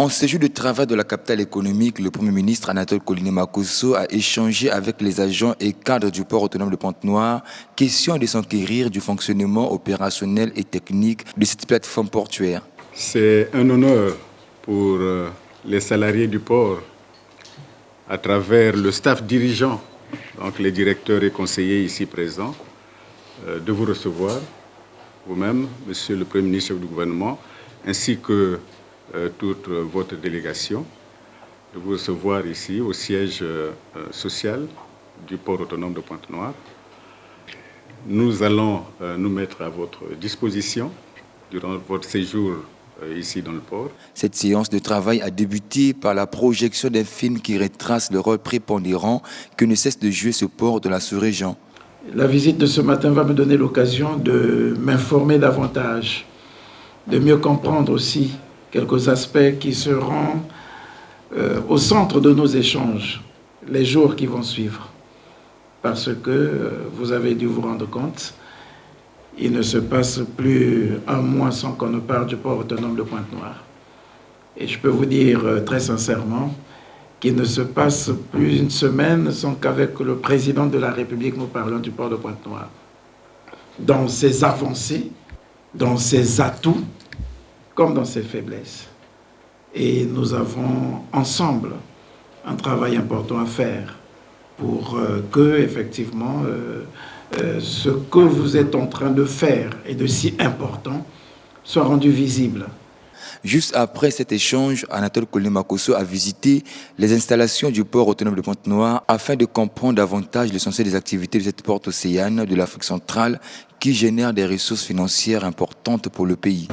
En séjour de travail de la capitale économique, le Premier ministre Anatole Koliné-Makosso a échangé avec les agents et cadres du port autonome de Pointe-Noire, question de s'enquérir du fonctionnement opérationnel et technique de cette plateforme portuaire. C'est un honneur pour les salariés du port, à travers le staff dirigeant, donc les directeurs et conseillers ici présents, de vous recevoir, vous-même, Monsieur le Premier ministre du gouvernement, ainsi que toute votre délégation, de vous recevoir ici au siège social du port autonome de Pointe-Noire. Nous allons nous mettre à votre disposition durant votre séjour ici dans le port. Cette séance de travail a débuté par la projection d'un film qui retrace le rôle prépondérant que ne cesse de jouer ce port de la sous-région. La visite de ce matin va me donner l'occasion de m'informer davantage, de mieux comprendre aussi quelques aspects qui seront au centre de nos échanges les jours qui vont suivre. Parce que vous avez dû vous rendre compte, il ne se passe plus un mois sans qu'on ne parle du port autonome de Pointe-Noire. Et je peux vous dire très sincèrement qu'il ne se passe plus une semaine sans qu'avec le président de la République, nous parlons du port de Pointe-Noire. Dans ses avancées, dans ses atouts, comme dans ses faiblesses. Et nous avons ensemble un travail important à faire pour que, effectivement, ce que vous êtes en train de faire et de si important soit rendu visible. Juste après cet échange, Anatole Koliné-Makosso a visité les installations du port autonome de Pointe-Noire afin de comprendre davantage l'essentiel des activités de cette porte océane de l'Afrique centrale qui génère des ressources financières importantes pour le pays.